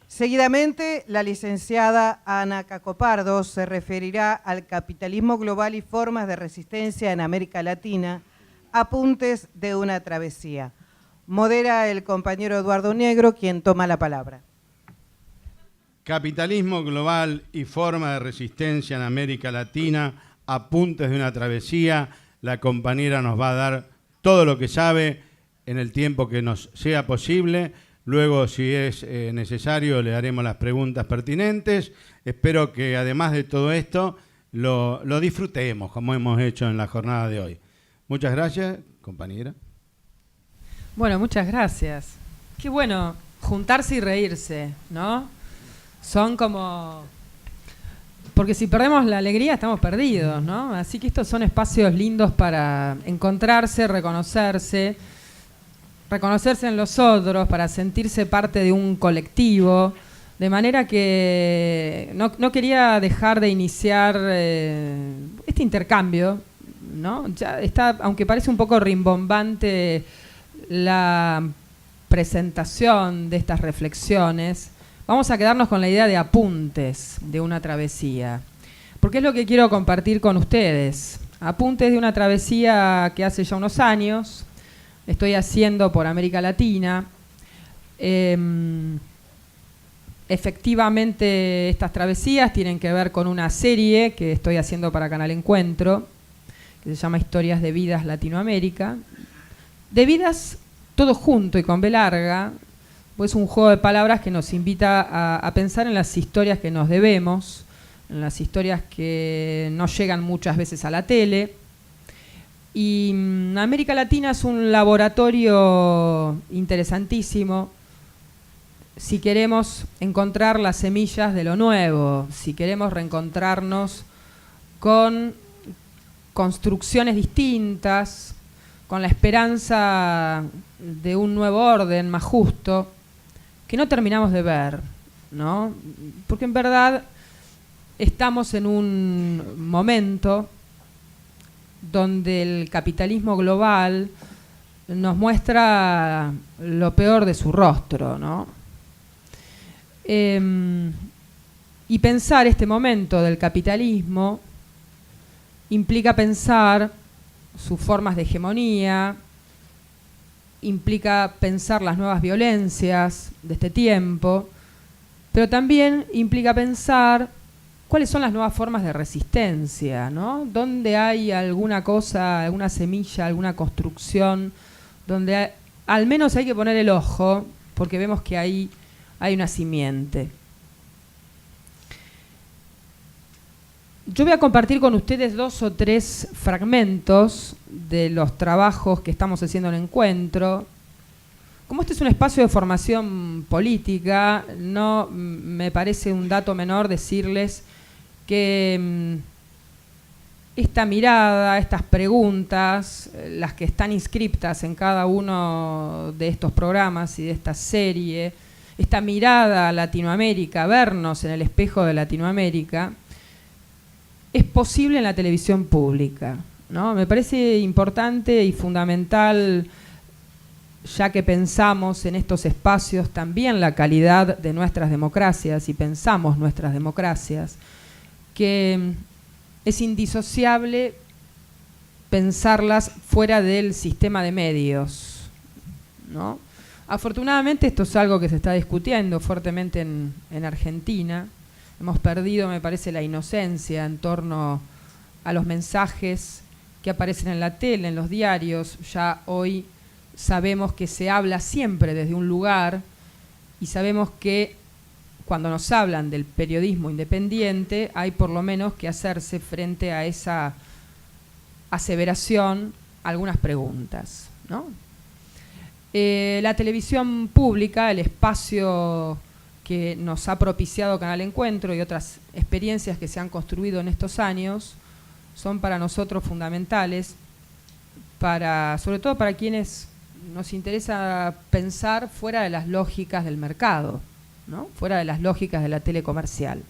Seguidamente, la licenciada Ana Cacopardo se referirá al capitalismo global y formas de resistencia en América Latina, apuntes de una travesía. Modera el compañero Eduardo Negro, quien toma la palabra. Capitalismo global y forma de resistencia en América Latina, apuntes de una travesía. La compañera nos va a dar todo lo que sabe en el tiempo que nos sea posible. Luego, si es necesario, le haremos las preguntas pertinentes. Espero que, además de todo esto, lo disfrutemos, como hemos hecho en la jornada de hoy. Muchas gracias, compañera. Bueno, muchas gracias. Qué bueno juntarse y reírse, ¿no? Son como... Porque si perdemos la alegría, estamos perdidos, ¿no? Así que estos son espacios lindos para encontrarse, reconocerse en los otros, para sentirse parte de un colectivo, de manera que no quería dejar de iniciar este intercambio, ¿no? Ya está, aunque parece un poco rimbombante la presentación de estas reflexiones, vamos a quedarnos con la idea de apuntes de una travesía, porque es lo que quiero compartir con ustedes. Apuntes de una travesía que hace ya unos años estoy haciendo por América Latina. Efectivamente, estas travesías tienen que ver con una serie que estoy haciendo para Canal Encuentro, que se llama Historias de Vidas Latinoamérica. De vidas, todo junto y con B larga, pues un juego de palabras que nos invita a pensar en las historias que nos debemos, en las historias que no llegan muchas veces a la tele. Y América Latina es un laboratorio interesantísimo si queremos encontrar las semillas de lo nuevo, si queremos reencontrarnos con construcciones distintas, con la esperanza de un nuevo orden más justo, que no terminamos de ver, ¿no? Porque en verdad estamos en un momento donde el capitalismo global nos muestra lo peor de su rostro, ¿no? Y pensar este momento del capitalismo implica pensar sus formas de hegemonía, implica pensar las nuevas violencias de este tiempo, pero también implica pensar cuáles son las nuevas formas de resistencia, ¿no? Donde hay alguna cosa, alguna semilla, alguna construcción, donde al menos hay que poner el ojo, porque vemos que ahí hay una simiente. Yo voy a compartir con ustedes 2 o 3 fragmentos de los trabajos que estamos haciendo en Encuentro. Como este es un espacio de formación política, no me parece un dato menor decirles que esta mirada, estas preguntas, las que están inscriptas en cada uno de estos programas y de esta serie, esta mirada a Latinoamérica, vernos en el espejo de Latinoamérica, es posible en la televisión pública, ¿no? Me parece importante y fundamental, ya que pensamos en estos espacios también la calidad de nuestras democracias y pensamos nuestras democracias, que es indisociable pensarlas fuera del sistema de medios, ¿no? Afortunadamente esto es algo que se está discutiendo fuertemente en Argentina. Hemos perdido, me parece, la inocencia en torno a los mensajes que aparecen en la tele, en los diarios. Ya hoy sabemos que se habla siempre desde un lugar y sabemos que cuando nos hablan del periodismo independiente hay por lo menos que hacerse frente a esa aseveración algunas preguntas, ¿no? La televisión pública, el espacio que nos ha propiciado Canal Encuentro y otras experiencias que se han construido en estos años, son para nosotros fundamentales, sobre todo para quienes nos interesa pensar fuera de las lógicas del mercado, ¿no? Fuera de las lógicas de la tele comercial.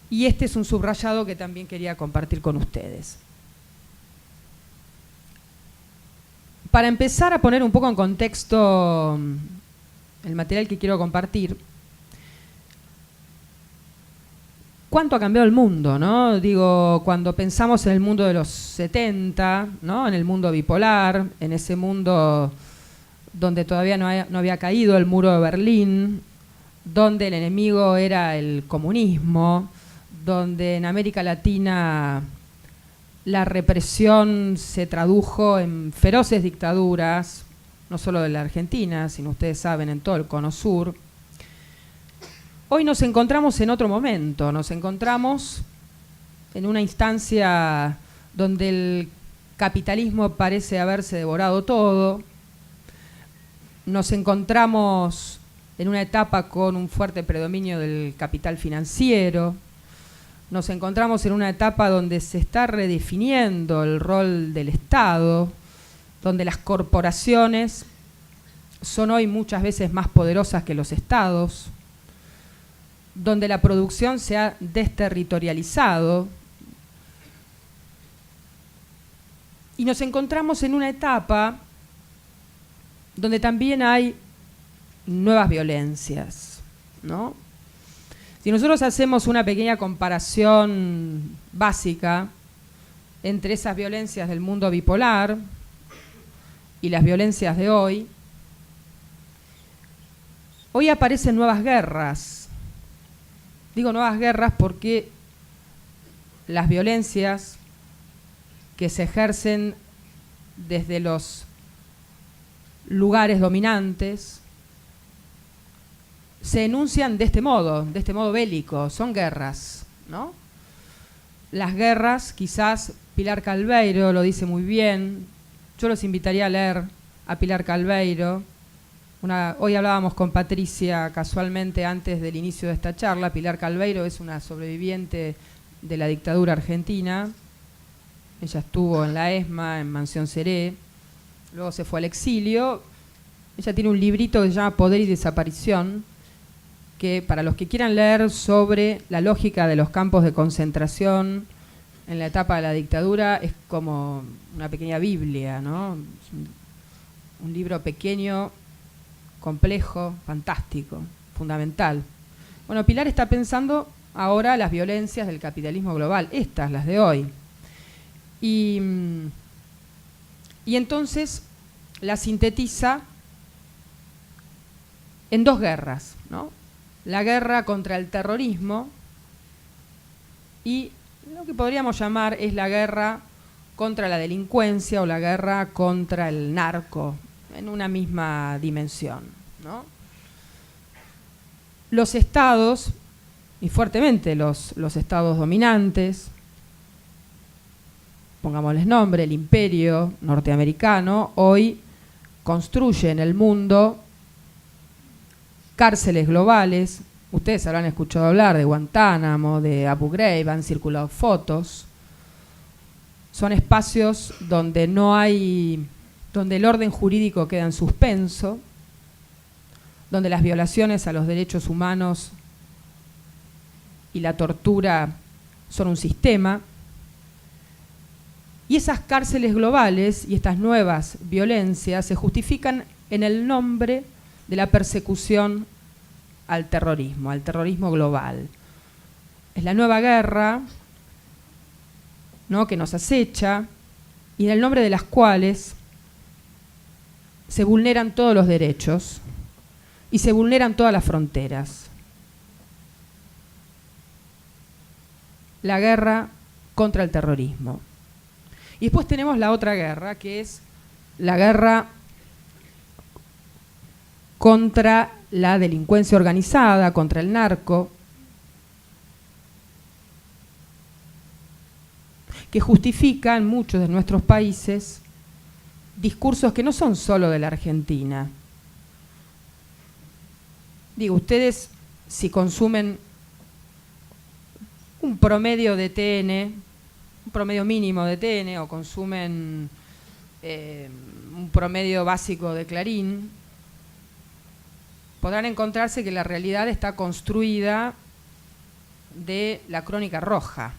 Y este es un subrayado que también quería compartir con ustedes. Para empezar a poner un poco en contexto el material que quiero compartir, ¿cuánto ha cambiado el mundo, no? Digo, cuando pensamos en el mundo de los 70, ¿no? En el mundo bipolar, en ese mundo donde todavía no había caído el muro de Berlín, donde el enemigo era el comunismo, donde en América Latina la represión se tradujo en feroces dictaduras, no solo de la Argentina, sino ustedes saben, en todo el Cono Sur. Hoy nos encontramos en otro momento, nos encontramos en una instancia donde el capitalismo parece haberse devorado todo, nos encontramos en una etapa con un fuerte predominio del capital financiero, nos encontramos en una etapa donde se está redefiniendo el rol del Estado, donde las corporaciones son hoy muchas veces más poderosas que los estados, donde la producción se ha desterritorializado, y nos encontramos en una etapa donde también hay nuevas violencias, ¿no? Si nosotros hacemos una pequeña comparación básica entre esas violencias del mundo bipolar y las violencias de hoy aparecen nuevas guerras. Digo nuevas guerras porque las violencias que se ejercen desde los lugares dominantes se enuncian de este modo bélico, son guerras, ¿no? Las guerras, quizás Pilar Calveiro lo dice muy bien, yo los invitaría a leer a Pilar Calveiro. Hoy hablábamos con Patricia casualmente antes del inicio de esta charla. Pilar Calveiro es una sobreviviente de la dictadura argentina, ella estuvo en la ESMA, en Mansión Seré, luego se fue al exilio. Ella tiene un librito que se llama Poder y Desaparición, que para los que quieran leer sobre la lógica de los campos de concentración en la etapa de la dictadura, es como una pequeña Biblia, ¿no? Un libro pequeño, complejo, fantástico, fundamental. Bueno, Pilar está pensando ahora las violencias del capitalismo global, estas, las de hoy. Y entonces la sintetiza en dos guerras, ¿no? La guerra contra el terrorismo y lo que podríamos llamar es la guerra contra la delincuencia o la guerra contra el narco, en una misma dimensión, ¿no? Los estados, y fuertemente los estados dominantes, pongámosles nombre, el imperio norteamericano, hoy construye en el mundo cárceles globales. Ustedes habrán escuchado hablar de Guantánamo, de Abu Ghraib, han circulado fotos. Son espacios donde donde el orden jurídico queda en suspenso, donde las violaciones a los derechos humanos y la tortura son un sistema. Y esas cárceles globales y estas nuevas violencias se justifican en el nombre de la persecución al terrorismo global. Es la nueva guerra, ¿no?, que nos acecha y en el nombre de las cuales se vulneran todos los derechos y se vulneran todas las fronteras. La guerra contra el terrorismo. Y después tenemos la otra guerra, que es la guerra contra la delincuencia organizada, contra el narco, que justifica en muchos de nuestros países discursos que no son solo de la Argentina. Digo, ustedes si consumen un promedio de TN, un promedio mínimo de TN, o consumen un promedio básico de Clarín, podrán encontrarse que la realidad está construida de la crónica roja,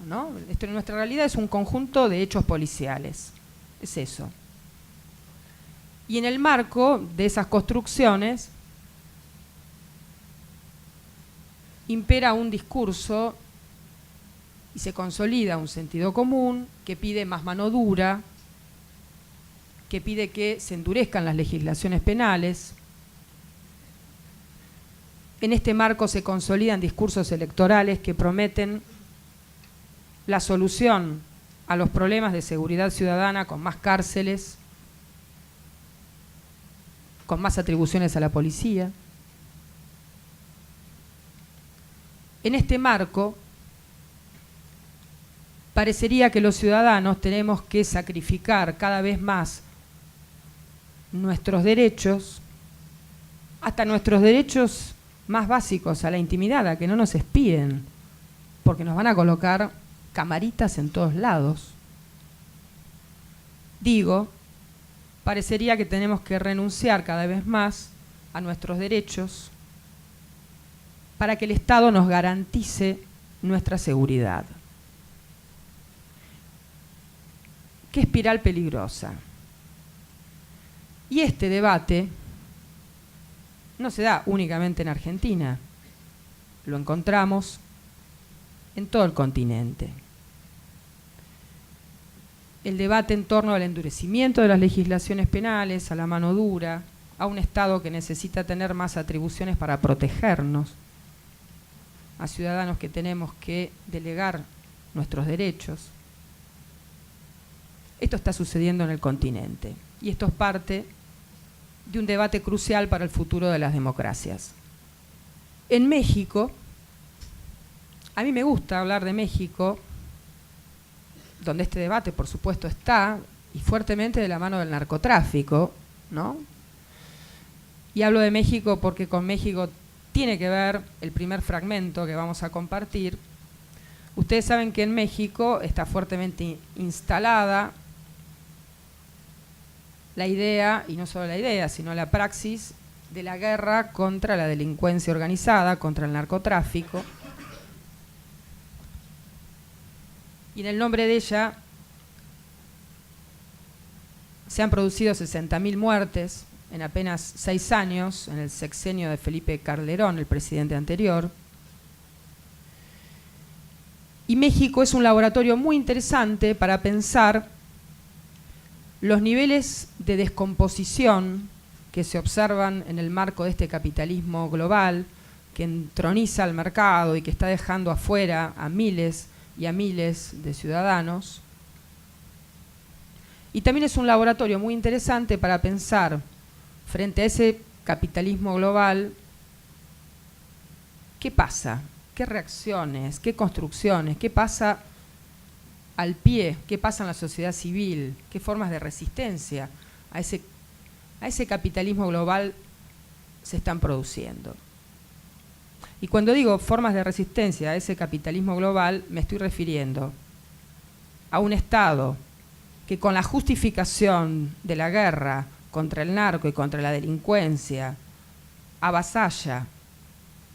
¿no? Nuestra realidad es un conjunto de hechos policiales, es eso. Y en el marco de esas construcciones impera un discurso y se consolida un sentido común que pide más mano dura, que pide que se endurezcan las legislaciones penales. En este marco se consolidan discursos electorales que prometen la solución a los problemas de seguridad ciudadana con más cárceles, con más atribuciones a la policía. En este marco, parecería que los ciudadanos tenemos que sacrificar cada vez más nuestros derechos, hasta nuestros derechos más básicos a la intimidad, a que no nos espíen, porque nos van a colocar camaritas en todos lados. Digo, parecería que tenemos que renunciar cada vez más a nuestros derechos para que el Estado nos garantice nuestra seguridad. Qué espiral peligrosa. Y este debate no se da únicamente en Argentina, lo encontramos en todo el continente. El debate en torno al endurecimiento de las legislaciones penales, a la mano dura, a un Estado que necesita tener más atribuciones para protegernos, a ciudadanos que tenemos que delegar nuestros derechos. Esto está sucediendo en el continente y esto es parte de un debate crucial para el futuro de las democracias. En México, a mí me gusta hablar de México, donde este debate, por supuesto, está, y fuertemente de la mano del narcotráfico, ¿no? Y hablo de México porque con México tiene que ver el primer fragmento que vamos a compartir. Ustedes saben que en México está fuertemente instalada la idea, y no solo la idea, sino la praxis de la guerra contra la delincuencia organizada, contra el narcotráfico. Y en el nombre de ella se han producido 60.000 muertes en apenas 6 años, en el sexenio de Felipe Calderón, el presidente anterior. Y México es un laboratorio muy interesante para pensar los niveles de descomposición que se observan en el marco de este capitalismo global que entroniza al mercado y que está dejando afuera a miles y a miles de ciudadanos. Y también es un laboratorio muy interesante para pensar frente a ese capitalismo global, ¿qué pasa? ¿Qué reacciones? ¿Qué construcciones? ¿Qué pasa al pie? ¿Qué pasa en la sociedad civil? ¿Qué formas de resistencia a ese capitalismo global se están produciendo? Y cuando digo formas de resistencia a ese capitalismo global, me estoy refiriendo a un Estado que con la justificación de la guerra contra el narco y contra la delincuencia avasalla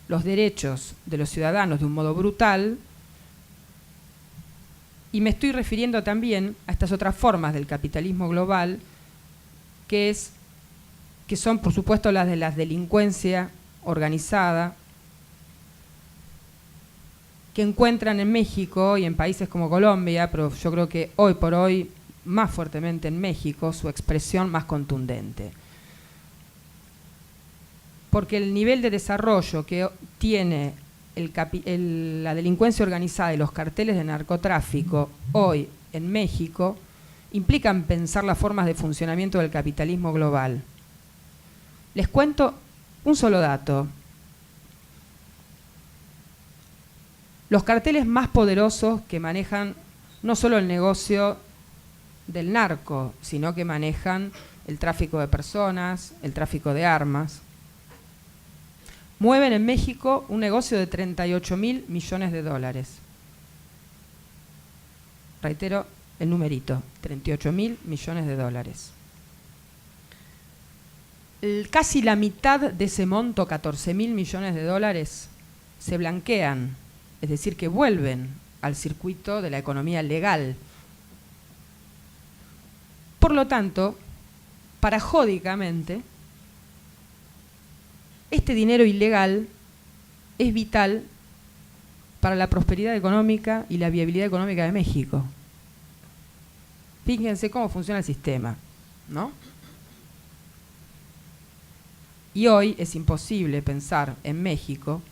los derechos de los ciudadanos de un modo brutal. Y me estoy refiriendo también a estas otras formas del capitalismo global, que son por supuesto las de la delincuencia organizada, que encuentran en México y en países como Colombia, pero yo creo que hoy por hoy más fuertemente en México, su expresión más contundente. Porque el nivel de desarrollo que tiene la delincuencia organizada y los carteles de narcotráfico hoy en México implican pensar las formas de funcionamiento del capitalismo global. Les cuento un solo dato. Los carteles más poderosos que manejan no solo el negocio del narco, sino que manejan el tráfico de personas, el tráfico de armas, mueven en México un negocio de 38.000 millones de dólares. Reitero el numerito, 38.000 millones de dólares. Casi la mitad de ese monto, 14.000 millones de dólares, se blanquean, es decir, que vuelven al circuito de la economía legal. Por lo tanto, parajódicamente, este dinero ilegal es vital para la prosperidad económica y la viabilidad económica de México. Fíjense cómo funciona el sistema, ¿no? Y hoy es imposible pensar en México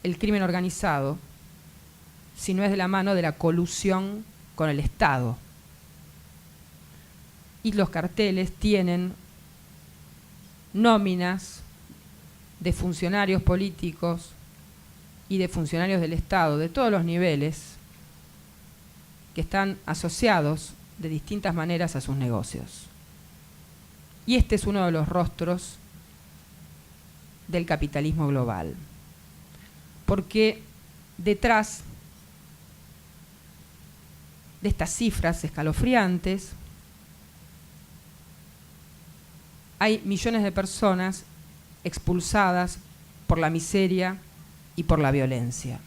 el crimen organizado si no es de la mano de la colusión con el Estado. Y los carteles tienen nóminas de funcionarios políticos y de funcionarios del Estado de todos los niveles que están asociados de distintas maneras a sus negocios. Y este es uno de los rostros del capitalismo global. Porque detrás de estas cifras escalofriantes hay millones de personas expulsadas por la miseria y por la violencia.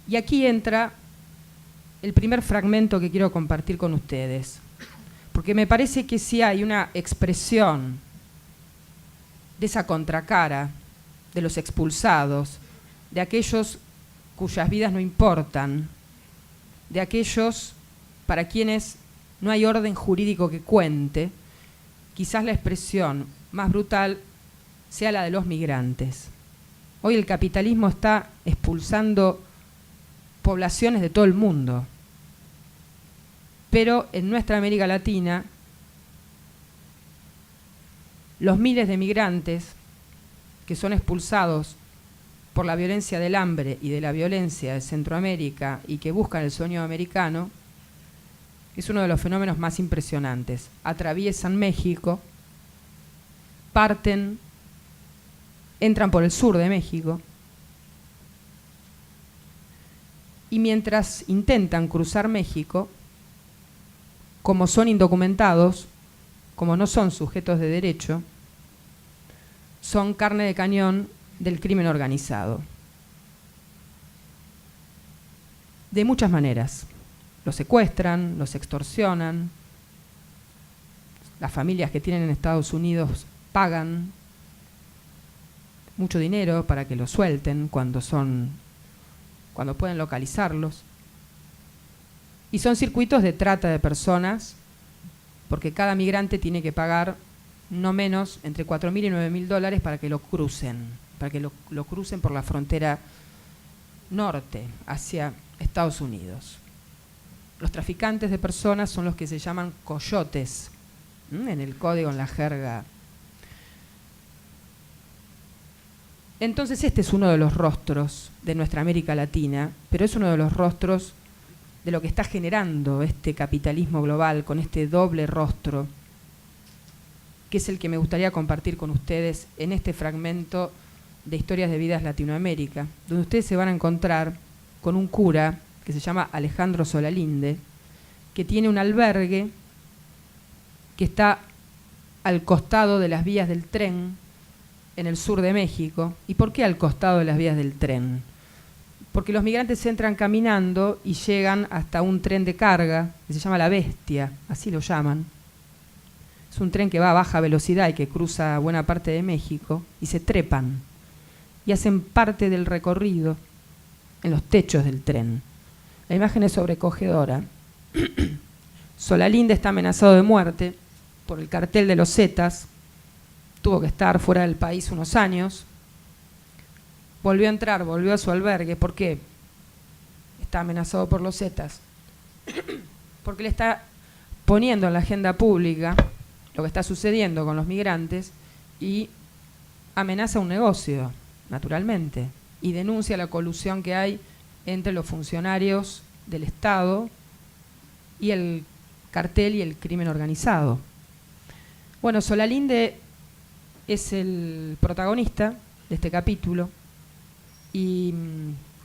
Y aquí entra el primer fragmento que quiero compartir con ustedes, porque me parece que si hay una expresión de esa contracara de los expulsados, de aquellos cuyas vidas no importan, de aquellos para quienes no hay orden jurídico que cuente, quizás la expresión más brutal sea la de los migrantes. Hoy el capitalismo está expulsando poblaciones de todo el mundo, pero en nuestra América Latina los miles de migrantes que son expulsados por la violencia del hambre y de la violencia de Centroamérica y que buscan el sueño americano, es uno de los fenómenos más impresionantes. Atraviesan México, parten, entran por el sur de México, y mientras intentan cruzar México, como son indocumentados, como no son sujetos de derecho, son carne de cañón del crimen organizado. De muchas maneras. Los secuestran, los extorsionan, las familias que tienen en Estados Unidos pagan mucho dinero para que los suelten cuando pueden localizarlos. Y son circuitos de trata de personas, porque cada migrante tiene que pagar no menos entre $4.000 y $9.000 para que lo crucen, por la frontera norte hacia Estados Unidos. Los traficantes de personas son los que se llaman coyotes, en el código, en la jerga. Entonces este es uno de los rostros de nuestra América Latina, pero es uno de los rostros de lo que está generando este capitalismo global con este doble rostro, que es el que me gustaría compartir con ustedes en este fragmento de Historias de Vidas Latinoamérica, donde ustedes se van a encontrar con un cura que se llama Alejandro Solalinde, que tiene un albergue que está al costado de las vías del tren en el sur de México. ¿Y por qué al costado de las vías del tren? Porque los migrantes entran caminando y llegan hasta un tren de carga que se llama La Bestia, así lo llaman. Es un tren que va a baja velocidad y que cruza buena parte de México, y se trepan y hacen parte del recorrido en los techos del tren. La imagen es sobrecogedora. Solalinde está amenazado de muerte por el cartel de los Zetas. Tuvo que estar fuera del país unos años. Volvió a entrar, volvió a su albergue. ¿Por qué? Está amenazado por los Zetas. Porque le está poniendo en la agenda pública lo que está sucediendo con los migrantes y amenaza un negocio, naturalmente, y denuncia la colusión que hay entre los funcionarios del Estado y el cartel y el crimen organizado. Bueno, Solalinde es el protagonista de este capítulo y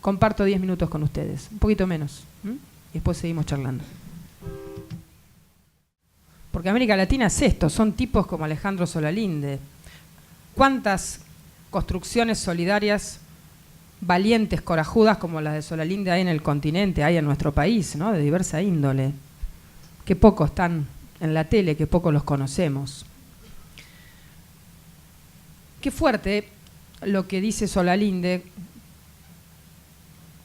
comparto 10 minutos con ustedes, un poquito menos, y después seguimos charlando. Porque América Latina es esto, son tipos como Alejandro Solalinde. ¿Cuántas construcciones solidarias valientes, corajudas como las de Solalinde hay en el continente, hay en nuestro país, ¿no? De diversa índole? Que pocos están en la tele, que pocos los conocemos. Qué fuerte lo que dice Solalinde.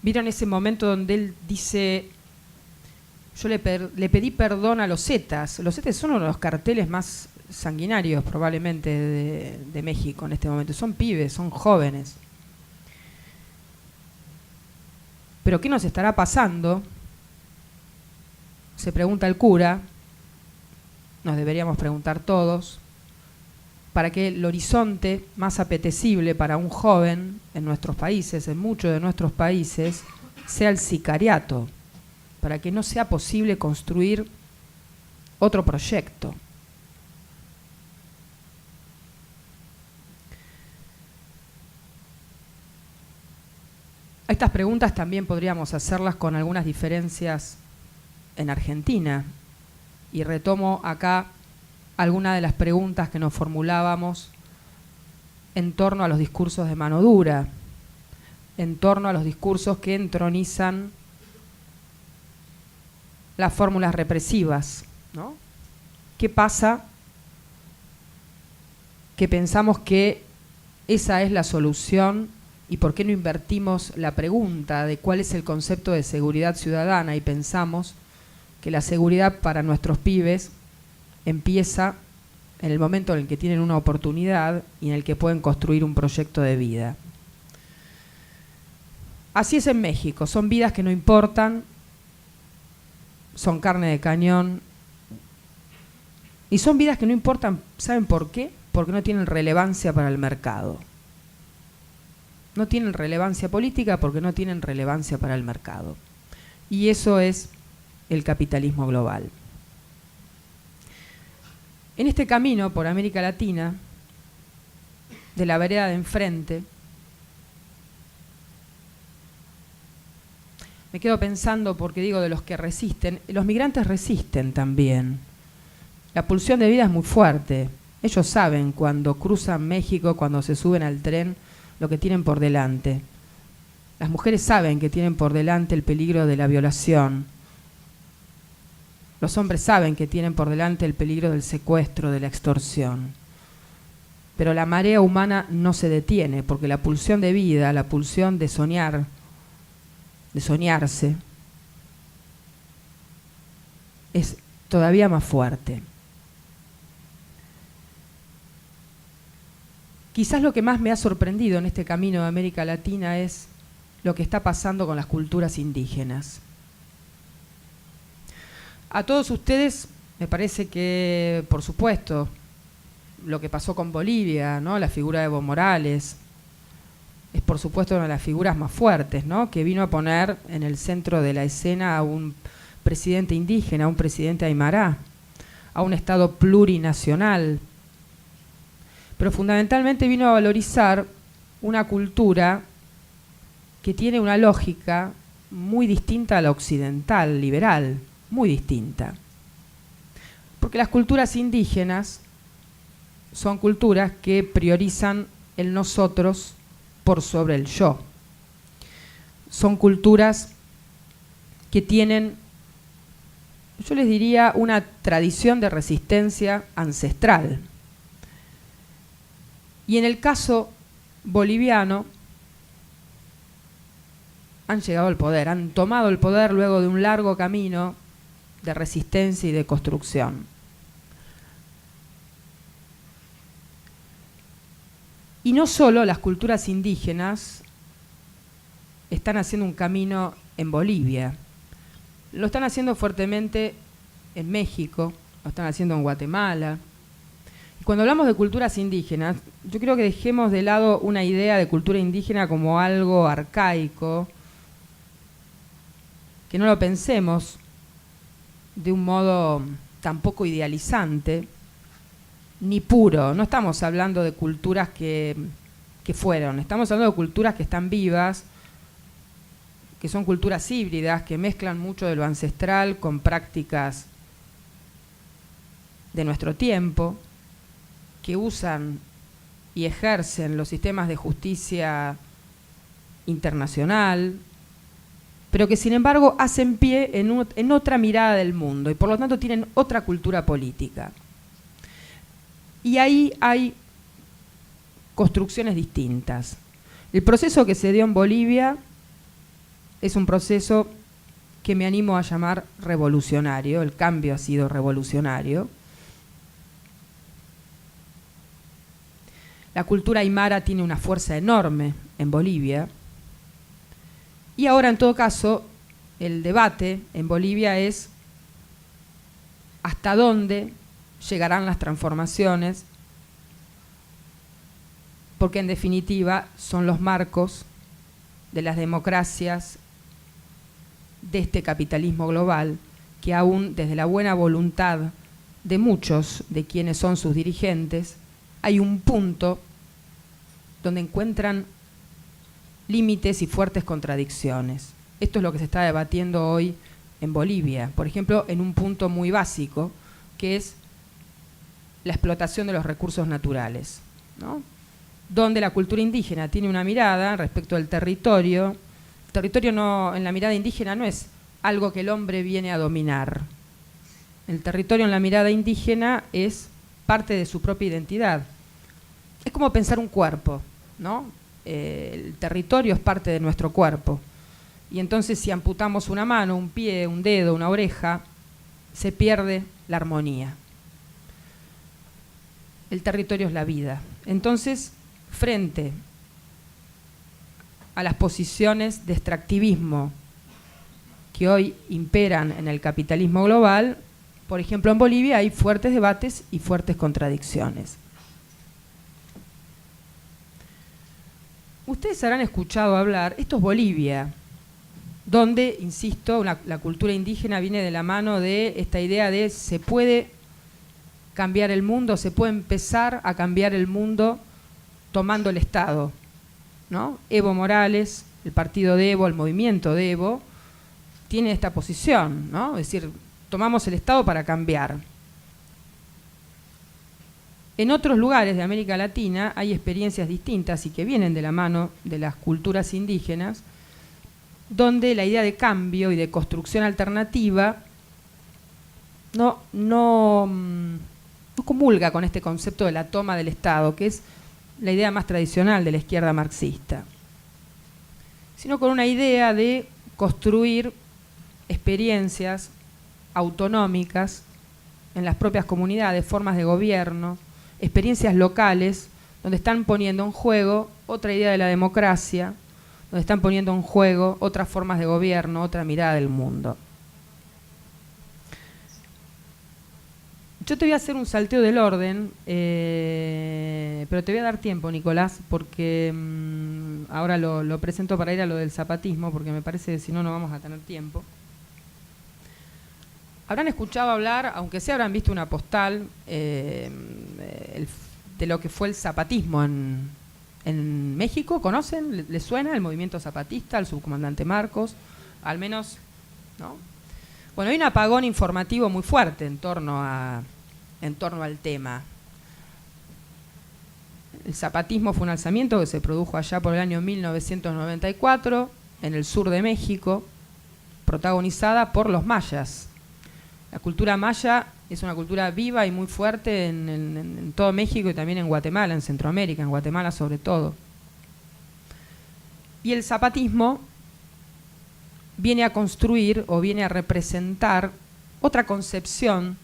¿Vieron ese momento donde él dice, yo le pedí perdón a los Zetas? Los Zetas son uno de los carteles más sanguinarios probablemente de México en este momento. Son pibes, son jóvenes. ¿Pero qué nos estará pasando? Se pregunta el cura, nos deberíamos preguntar todos, para que el horizonte más apetecible para un joven en nuestros países, en muchos de nuestros países, sea el sicariato, para que no sea posible construir otro proyecto. Estas preguntas también podríamos hacerlas con algunas diferencias en Argentina, y retomo acá algunas de las preguntas que nos formulábamos en torno a los discursos de mano dura, en torno a los discursos que entronizan las fórmulas represivas, ¿no? ¿Qué pasa? Que pensamos que esa es la solución, y por qué no invertimos la pregunta de cuál es el concepto de seguridad ciudadana y pensamos que la seguridad para nuestros pibes empieza en el momento en el que tienen una oportunidad y en el que pueden construir un proyecto de vida. Así es en México, son vidas que no importan, son carne de cañón, y son vidas que no importan, ¿saben por qué? Porque no tienen relevancia para el mercado. No tienen relevancia política porque no tienen relevancia para el mercado. Y eso es el capitalismo global. En este camino por América Latina, de la vereda de enfrente, me quedo pensando, porque digo de los que resisten, los migrantes resisten también. La pulsión de vida es muy fuerte. Ellos saben cuando cruzan México, cuando se suben al tren, lo que tienen por delante. Las mujeres saben que tienen por delante el peligro de la violación. Los hombres saben que tienen por delante el peligro del secuestro, de la extorsión. Pero la marea humana no se detiene, porque la pulsión de vida, la pulsión de soñar, de soñarse, es todavía más fuerte. Quizás lo que más me ha sorprendido en este camino de América Latina es lo que está pasando con las culturas indígenas. A todos ustedes me parece que, por supuesto, lo que pasó con Bolivia, ¿no? La figura de Evo Morales, es por supuesto una de las figuras más fuertes, ¿no? Que vino a poner en el centro de la escena a un presidente indígena, a un presidente aymara, a un Estado plurinacional. Pero fundamentalmente vino a valorizar una cultura que tiene una lógica muy distinta a la occidental, liberal, muy distinta. Porque las culturas indígenas son culturas que priorizan el nosotros por sobre el yo. Son culturas que tienen, yo les diría, una tradición de resistencia ancestral. Y en el caso boliviano, han llegado al poder, han tomado el poder luego de un largo camino de resistencia y de construcción. Y no solo las culturas indígenas están haciendo un camino en Bolivia, lo están haciendo fuertemente en México, lo están haciendo en Guatemala. Y cuando hablamos de culturas indígenas, yo creo que dejemos de lado una idea de cultura indígena como algo arcaico, que no lo pensemos de un modo tampoco idealizante, ni puro. No estamos hablando de culturas que fueron, estamos hablando de culturas que están vivas, que son culturas híbridas, que mezclan mucho de lo ancestral con prácticas de nuestro tiempo, que usan y ejercen los sistemas de justicia internacional, pero que sin embargo hacen pie en otra mirada del mundo y por lo tanto tienen otra cultura política. Y ahí hay construcciones distintas. El proceso que se dio en Bolivia es un proceso que me animo a llamar revolucionario. El cambio ha sido revolucionario. La cultura aymara tiene una fuerza enorme en Bolivia. Y ahora, en todo caso, el debate en Bolivia es hasta dónde llegarán las transformaciones, porque en definitiva son los marcos de las democracias de este capitalismo global que aún desde la buena voluntad de muchos de quienes son sus dirigentes, hay un punto donde encuentran límites y fuertes contradicciones. Esto es lo que se está debatiendo hoy en Bolivia, por ejemplo, en un punto muy básico, que es la explotación de los recursos naturales, ¿no? Donde la cultura indígena tiene una mirada respecto al territorio. El territorio no, en la mirada indígena no es algo que el hombre viene a dominar. El territorio en la mirada indígena es parte de su propia identidad. Es como pensar un cuerpo, ¿no? El territorio es parte de nuestro cuerpo. Y entonces si amputamos una mano, un pie, un dedo, una oreja, se pierde la armonía. El territorio es la vida. Entonces, frente a las posiciones de extractivismo que hoy imperan en el capitalismo global, por ejemplo en Bolivia hay fuertes debates y fuertes contradicciones. Ustedes habrán escuchado hablar, esto es Bolivia, donde, insisto, la cultura indígena viene de la mano de esta idea de se puede cambiar el mundo, se puede empezar a cambiar el mundo tomando el Estado, ¿no? Evo Morales, el partido de Evo, el movimiento de Evo, tiene esta posición, ¿no? Es decir, tomamos el Estado para cambiar. En otros lugares de América Latina hay experiencias distintas y que vienen de la mano de las culturas indígenas, donde la idea de cambio y de construcción alternativa no comulga con este concepto de la toma del Estado, que es la idea más tradicional de la izquierda marxista, sino con una idea de construir experiencias autonómicas en las propias comunidades, formas de gobierno, experiencias locales, donde están poniendo en juego otra idea de la democracia, donde están poniendo en juego otras formas de gobierno, otra mirada del mundo. Yo te voy a hacer un salteo del orden, pero te voy a dar tiempo, Nicolás, porque ahora lo presento para ir a lo del zapatismo, porque me parece que si no, no vamos a tener tiempo. Habrán escuchado hablar, aunque sea habrán visto una postal, de lo que fue el zapatismo en México. ¿Conocen? ¿Les suena el movimiento zapatista, el subcomandante Marcos? Al menos, ¿no? Bueno, hay un apagón informativo muy fuerte en torno al tema. El zapatismo fue un alzamiento que se produjo allá por el año 1994 en el sur de México, protagonizada por los mayas. La cultura maya es una cultura viva y muy fuerte en todo México y también en Guatemala, en Centroamérica, en Guatemala sobre todo. Y el zapatismo viene a construir o viene a representar otra concepción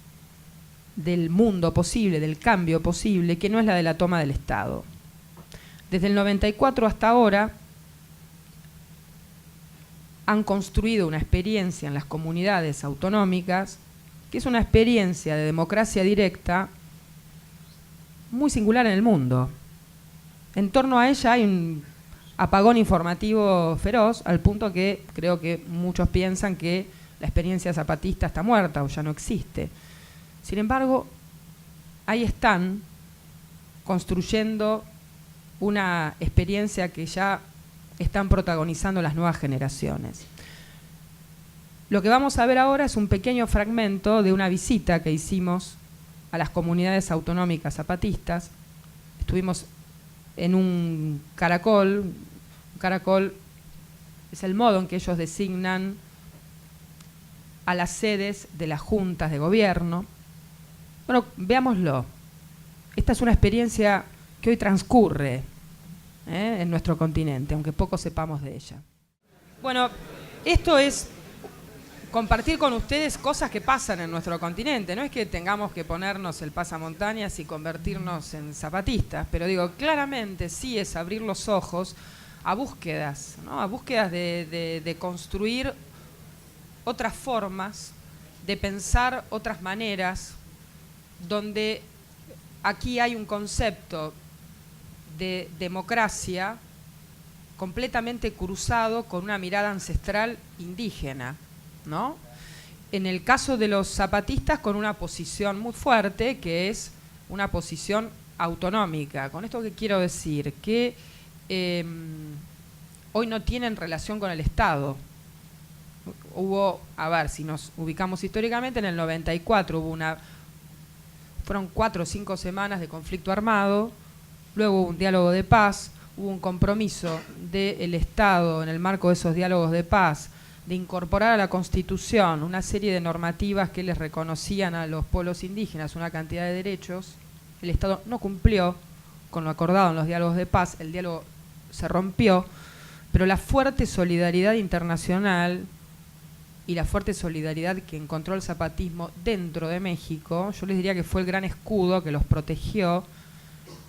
del mundo posible, del cambio posible, que no es la de la toma del Estado. Desde el 94 hasta ahora han construido una experiencia en las comunidades autonómicas que es una experiencia de democracia directa muy singular en el mundo. En torno a ella hay un apagón informativo feroz, al punto que creo que muchos piensan que la experiencia zapatista está muerta o ya no existe. Sin embargo, ahí están construyendo una experiencia que ya están protagonizando las nuevas generaciones. Lo que vamos a ver ahora es un pequeño fragmento de una visita que hicimos a las comunidades autonómicas zapatistas. Estuvimos en un caracol. Un caracol es el modo en que ellos designan a las sedes de las juntas de gobierno. Bueno, veámoslo. Esta es una experiencia que hoy transcurre en nuestro continente, aunque poco sepamos de ella. Bueno, esto es compartir con ustedes cosas que pasan en nuestro continente. No es que tengamos que ponernos el pasamontañas y convertirnos en zapatistas, pero digo, claramente sí es abrir los ojos a búsquedas, ¿no? A búsquedas de construir otras formas, de pensar otras maneras, donde aquí hay un concepto de democracia completamente cruzado con una mirada ancestral indígena, ¿no? En el caso de los zapatistas, con una posición muy fuerte, que es una posición autonómica. ¿Con esto qué quiero decir? Que hoy no tienen relación con el Estado. Hubo, a ver, si nos ubicamos históricamente, en el 94 fueron 4 o 5 semanas de conflicto armado, luego hubo un diálogo de paz, hubo un compromiso del Estado en el marco de esos diálogos de paz de incorporar a la Constitución una serie de normativas que les reconocían a los pueblos indígenas una cantidad de derechos. El Estado no cumplió con lo acordado en los diálogos de paz, el diálogo se rompió, pero la fuerte solidaridad internacional y la fuerte solidaridad que encontró el zapatismo dentro de México, yo les diría que fue el gran escudo que los protegió.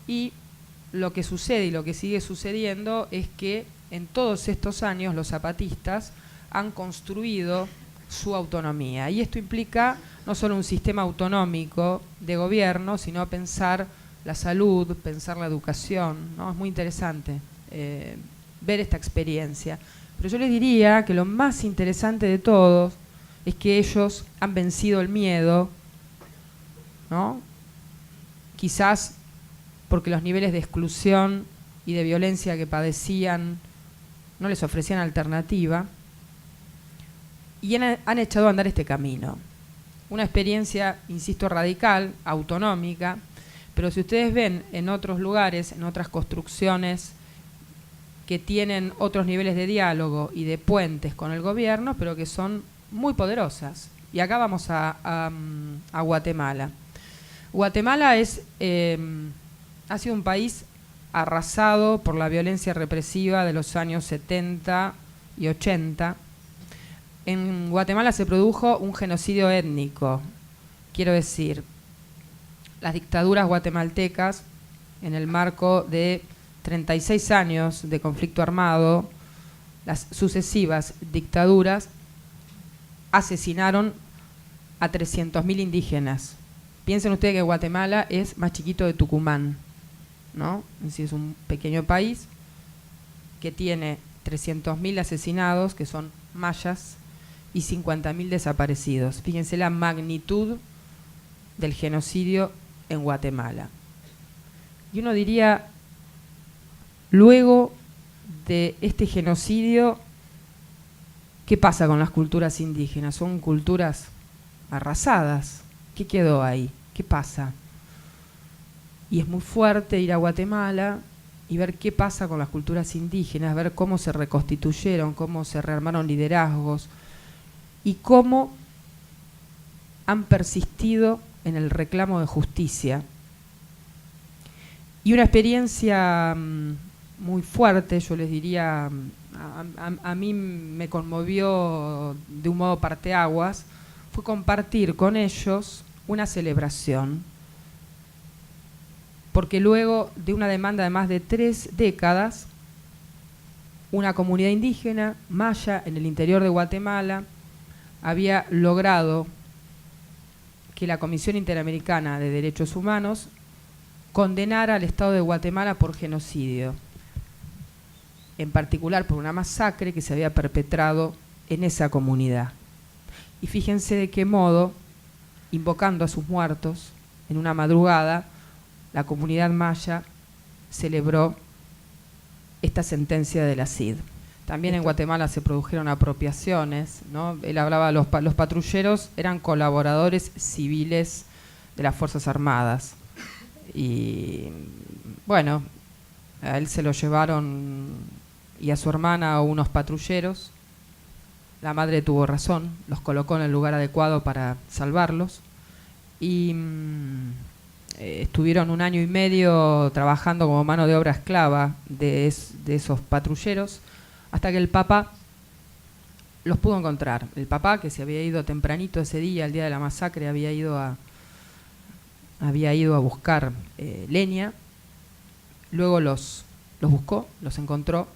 Y lo que sucede y lo que sigue sucediendo es que en todos estos años los zapatistas han construido su autonomía. Y esto implica no solo un sistema autonómico de gobierno, sino pensar la salud, pensar la educación, ¿no? Es muy interesante ver esta experiencia. Pero yo les diría que lo más interesante de todo es que ellos han vencido el miedo, ¿no? Quizás porque los niveles de exclusión y de violencia que padecían no les ofrecían alternativa, y han echado a andar este camino. Una experiencia, insisto, radical, autonómica, pero si ustedes ven en otros lugares, en otras construcciones que tienen otros niveles de diálogo y de puentes con el gobierno, pero que son muy poderosas. Y acá vamos a Guatemala. Guatemala ha sido un país arrasado por la violencia represiva de los años 70 y 80. En Guatemala se produjo un genocidio étnico. Quiero decir, las dictaduras guatemaltecas, en el marco de 36 años de conflicto armado, las sucesivas dictaduras asesinaron a 300.000 indígenas. Piensen ustedes que Guatemala es más chiquito de Tucumán, ¿no? Es decir, es un pequeño país que tiene 300.000 asesinados, que son mayas, y 50.000 desaparecidos. Fíjense la magnitud del genocidio en Guatemala. Y uno diría, luego de este genocidio, ¿qué pasa con las culturas indígenas? Son culturas arrasadas. ¿Qué quedó ahí? ¿Qué pasa? Y es muy fuerte ir a Guatemala y ver qué pasa con las culturas indígenas, ver cómo se reconstituyeron, cómo se rearmaron liderazgos y cómo han persistido en el reclamo de justicia. Y una experiencia muy fuerte, yo les diría, a mí me conmovió de un modo parteaguas, fue compartir con ellos una celebración. Porque luego de una demanda de más de 3 décadas, una comunidad indígena, maya, en el interior de Guatemala, había logrado que la Comisión Interamericana de Derechos Humanos condenara al Estado de Guatemala por genocidio, en particular por una masacre que se había perpetrado en esa comunidad. Y fíjense de qué modo, invocando a sus muertos, en una madrugada, la comunidad maya celebró esta sentencia de la CID. También en Guatemala se produjeron apropiaciones, ¿no? Él hablaba, los patrulleros eran colaboradores civiles de las Fuerzas Armadas. Y bueno, a él se lo llevaron y a su hermana a unos patrulleros. La madre tuvo razón, los colocó en el lugar adecuado para salvarlos. Y estuvieron 1 año y medio trabajando como mano de obra esclava de esos patrulleros, hasta que el Papa los pudo encontrar. El Papa, que se había ido tempranito ese día, el día de la masacre, había ido a buscar leña, luego los buscó, los encontró,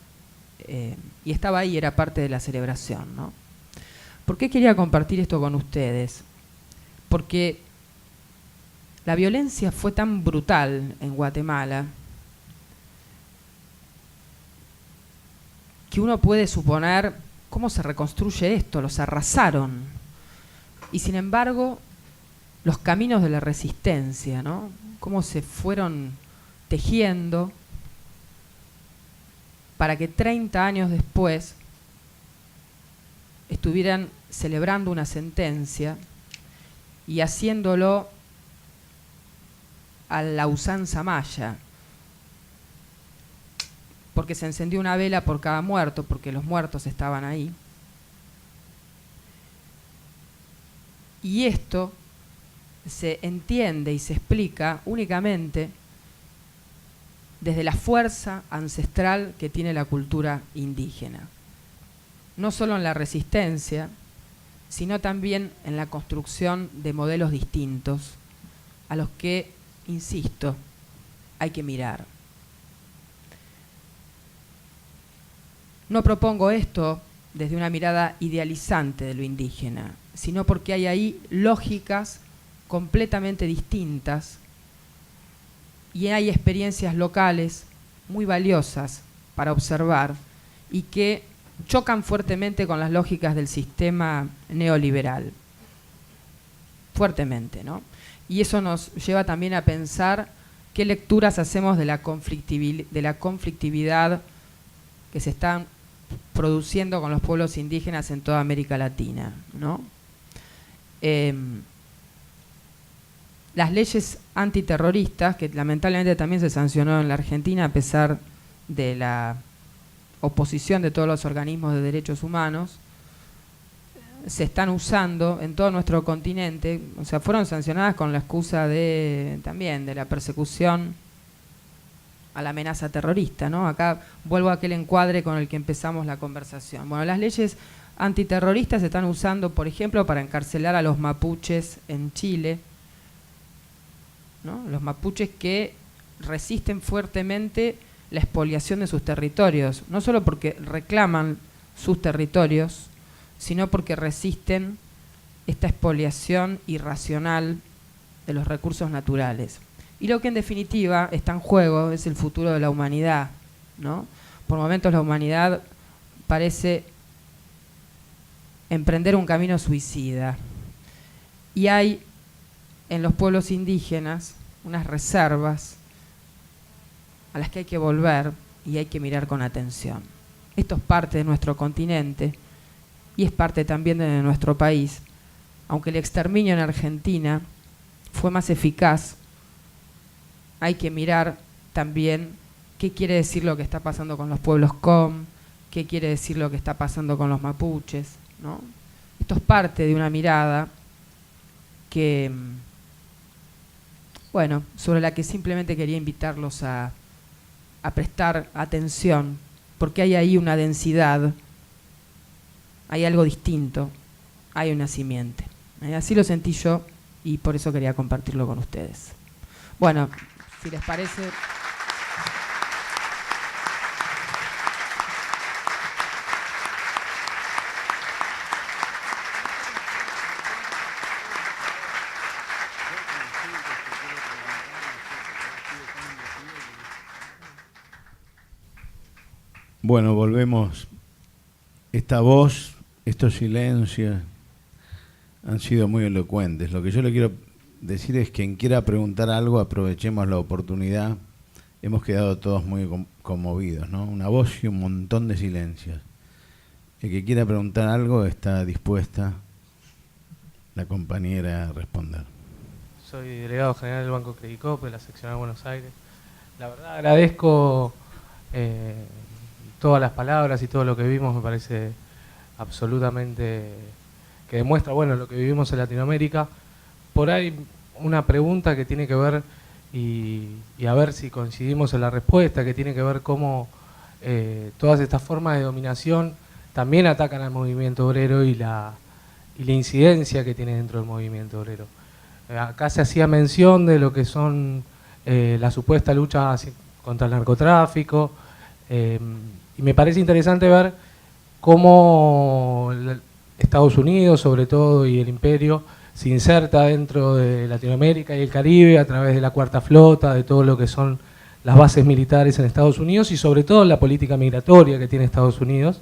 y estaba ahí, era parte de la celebración, ¿no? ¿Por qué quería compartir esto con ustedes? Porque la violencia fue tan brutal en Guatemala que uno puede suponer cómo se reconstruye esto. Los arrasaron. Y sin embargo, los caminos de la resistencia, ¿no? Cómo se fueron tejiendo para que 30 años después estuvieran celebrando una sentencia y haciéndolo a la usanza maya, porque se encendió una vela por cada muerto, porque los muertos estaban ahí. Y esto se entiende y se explica únicamente desde la fuerza ancestral que tiene la cultura indígena. No solo en la resistencia, sino también en la construcción de modelos distintos a los que, insisto, hay que mirar. No propongo esto desde una mirada idealizante de lo indígena, sino porque hay ahí lógicas completamente distintas y hay experiencias locales muy valiosas para observar y que chocan fuertemente con las lógicas del sistema neoliberal. Fuertemente, ¿no? Y eso nos lleva también a pensar qué lecturas hacemos de la conflictividad que se están produciendo con los pueblos indígenas en toda América Latina, ¿no? Las leyes antiterroristas, que lamentablemente también se sancionó en la Argentina a pesar de la oposición de todos los organismos de derechos humanos, se están usando en todo nuestro continente, o sea, fueron sancionadas con la excusa también de la persecución a la amenaza terrorista, ¿no? Acá vuelvo a aquel encuadre con el que empezamos la conversación. Bueno, las leyes antiterroristas se están usando, por ejemplo, para encarcelar a los mapuches en Chile, ¿no? Los mapuches que resisten fuertemente la expoliación de sus territorios, no solo porque reclaman sus territorios, sino porque resisten esta expoliación irracional de los recursos naturales. Y lo que en definitiva está en juego es el futuro de la humanidad, ¿no? Por momentos la humanidad parece emprender un camino suicida. Y hay en los pueblos indígenas unas reservas a las que hay que volver y hay que mirar con atención. Esto es parte de nuestro continente y es parte también de nuestro país. Aunque el exterminio en Argentina fue más eficaz, hay que mirar también qué quiere decir lo que está pasando con los pueblos com, qué quiere decir lo que está pasando con los mapuches, ¿no? Esto es parte de una mirada que, bueno, sobre la que simplemente quería invitarlos a prestar atención, porque hay ahí una densidad, hay algo distinto, hay una simiente. Así lo sentí yo y por eso quería compartirlo con ustedes. Bueno, si les parece... Bueno, volvemos. Esta voz, estos silencios han sido muy elocuentes. Lo que yo le quiero decir es que quien quiera preguntar algo, aprovechemos la oportunidad. Hemos quedado todos muy conmovidos, ¿no? Una voz y un montón de silencios. El que quiera preguntar algo está dispuesta la compañera a responder. Soy delegado general del Banco Credicop de la sección de Buenos Aires. La verdad agradezco todas las palabras y todo lo que vimos, me parece absolutamente que demuestra, bueno, lo que vivimos en Latinoamérica. Por ahí una pregunta que tiene que ver y a ver si coincidimos en la respuesta, que tiene que ver cómo todas estas formas de dominación también atacan al movimiento obrero y la incidencia que tiene dentro del movimiento obrero. Acá se hacía mención de lo que son la supuesta lucha contra el narcotráfico, y me parece interesante ver cómo Estados Unidos, sobre todo, y el imperio, se inserta dentro de Latinoamérica y el Caribe a través de la Cuarta Flota, de todo lo que son las bases militares en Estados Unidos y sobre todo la política migratoria que tiene Estados Unidos.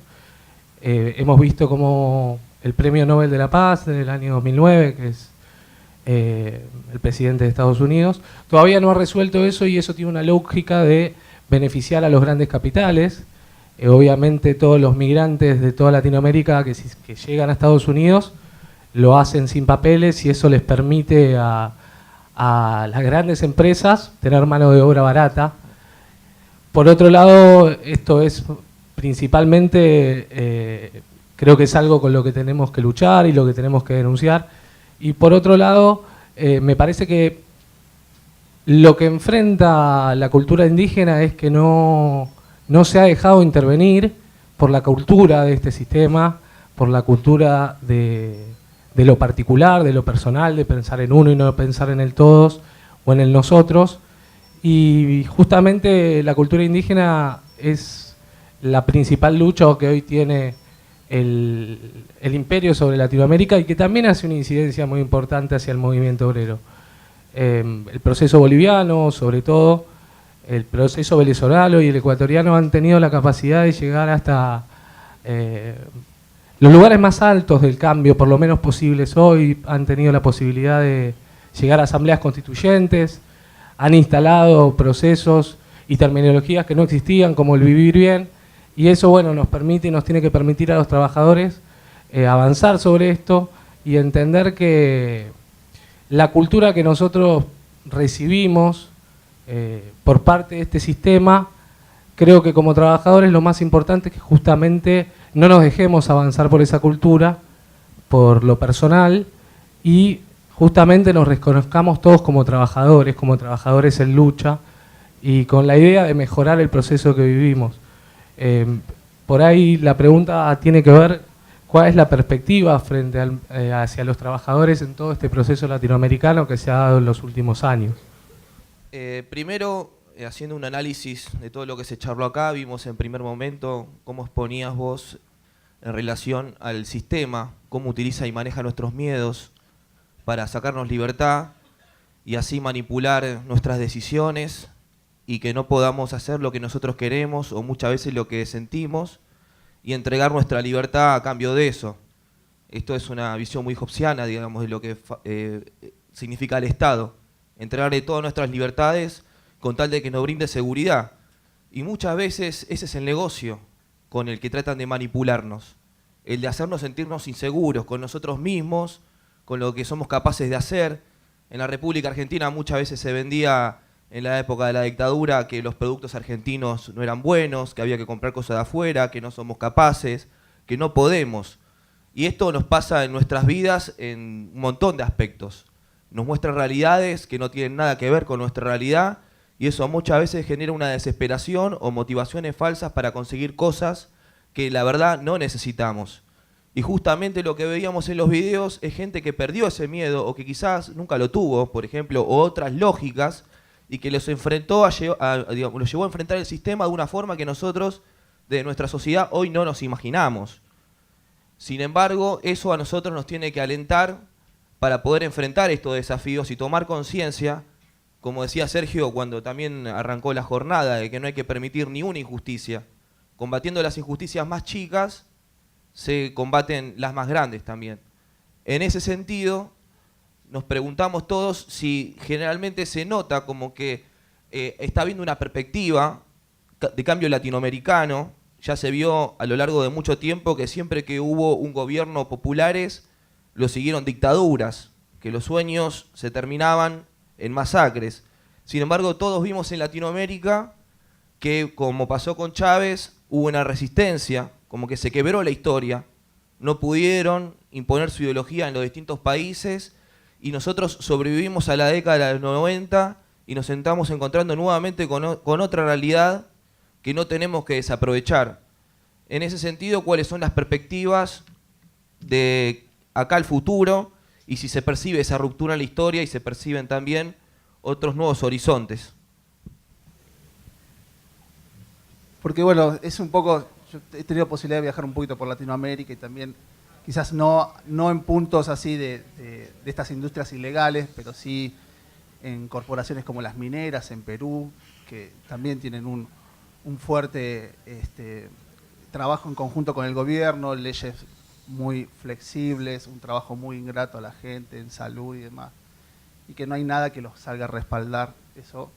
Hemos visto como el Premio Nobel de la Paz del año 2009, que es el presidente de Estados Unidos, todavía no ha resuelto eso, y eso tiene una lógica de beneficiar a los grandes capitales. Obviamente todos los migrantes de toda Latinoamérica que llegan a Estados Unidos lo hacen sin papeles, y eso les permite a las grandes empresas tener mano de obra barata. Por otro lado, esto es principalmente, creo que es algo con lo que tenemos que luchar y lo que tenemos que denunciar. Y por otro lado, me parece que lo que enfrenta la cultura indígena es que no se ha dejado intervenir por la cultura de este sistema, por la cultura de lo particular, de lo personal, de pensar en uno y no pensar en el todos o en el nosotros. Y justamente la cultura indígena es la principal lucha que hoy tiene el imperio sobre Latinoamérica, y que también hace una incidencia muy importante hacia el movimiento obrero. El proceso boliviano, sobre todo, el proceso venezolano y el ecuatoriano han tenido la capacidad de llegar hasta los lugares más altos del cambio, por lo menos posibles hoy. Han tenido la posibilidad de llegar a asambleas constituyentes, han instalado procesos y terminologías que no existían, como el vivir bien, y eso, bueno, nos permite y nos tiene que permitir a los trabajadores avanzar sobre esto y entender que la cultura que nosotros recibimos por parte de este sistema, creo que como trabajadores lo más importante es que justamente no nos dejemos avanzar por esa cultura, por lo personal, y justamente nos reconozcamos todos como trabajadores en lucha, y con la idea de mejorar el proceso que vivimos. Por ahí la pregunta tiene que ver cuál es la perspectiva frente hacia los trabajadores en todo este proceso latinoamericano que se ha dado en los últimos años. Primero, haciendo un análisis de todo lo que se charló acá, vimos en primer momento cómo exponías vos en relación al sistema, cómo utiliza y maneja nuestros miedos para sacarnos libertad y así manipular nuestras decisiones y que no podamos hacer lo que nosotros queremos o muchas veces lo que sentimos y entregar nuestra libertad a cambio de eso. Esto es una visión muy hobbesiana, digamos, de lo que significa el Estado. Entregarle todas nuestras libertades con tal de que nos brinde seguridad. Y muchas veces ese es el negocio con el que tratan de manipularnos. El de hacernos sentirnos inseguros con nosotros mismos, con lo que somos capaces de hacer. En la República Argentina muchas veces se vendía, en la época de la dictadura, que los productos argentinos no eran buenos, que había que comprar cosas de afuera, que no somos capaces, que no podemos. Y esto nos pasa en nuestras vidas en un montón de aspectos. Nos muestra realidades que no tienen nada que ver con nuestra realidad, y eso muchas veces genera una desesperación o motivaciones falsas para conseguir cosas que la verdad no necesitamos. Y justamente lo que veíamos en los videos es gente que perdió ese miedo o que quizás nunca lo tuvo, por ejemplo, o otras lógicas, y que los enfrentó los llevó a enfrentar el sistema de una forma que nosotros, de nuestra sociedad, hoy no nos imaginamos. Sin embargo, eso a nosotros nos tiene que alentar para poder enfrentar estos desafíos y tomar conciencia, como decía Sergio cuando también arrancó la jornada, de que no hay que permitir ni una injusticia. Combatiendo las injusticias más chicas, se combaten las más grandes también. En ese sentido, nos preguntamos todos si generalmente se nota como que está habiendo una perspectiva de cambio latinoamericano. Ya se vio a lo largo de mucho tiempo que siempre que hubo un gobierno populares, lo siguieron dictaduras, que los sueños se terminaban en masacres. Sin embargo, todos vimos en Latinoamérica que, como pasó con Chávez, hubo una resistencia, como que se quebró la historia, no pudieron imponer su ideología en los distintos países y nosotros sobrevivimos a la década de los 90 y nos estamos encontrando nuevamente con otra realidad que no tenemos que desaprovechar. En ese sentido, ¿cuáles son las perspectivas de acá al futuro y si se percibe esa ruptura en la historia y se perciben también otros nuevos horizontes? Porque bueno, es un poco, yo he tenido posibilidad de viajar un poquito por Latinoamérica y también quizás no en puntos así de estas industrias ilegales, pero sí en corporaciones como las mineras en Perú, que también tienen un fuerte trabajo en conjunto con el gobierno, leyes muy flexibles, un trabajo muy ingrato a la gente en salud y demás, y que no hay nada que los salga a respaldar eso.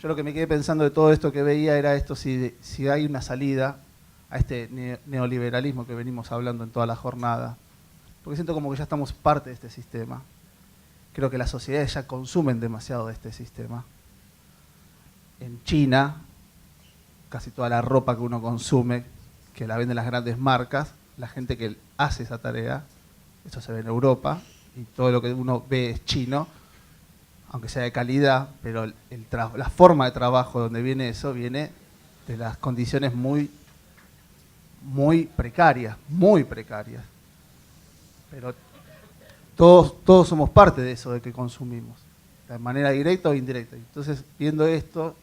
Yo lo que me quedé pensando de todo esto que veía era esto, si hay una salida a este neoliberalismo que venimos hablando en toda la jornada, porque siento como que ya estamos parte de este sistema. Creo que las sociedades ya consumen demasiado de este sistema. En China, casi toda la ropa que uno consume, que la venden las grandes marcas, la gente que hace esa tarea, eso se ve en Europa, y todo lo que uno ve es chino, aunque sea de calidad, pero la forma de trabajo donde viene eso, viene de las condiciones muy precarias, muy precarias. Pero todos somos parte de eso de que consumimos, de manera directa o indirecta. Entonces, viendo esto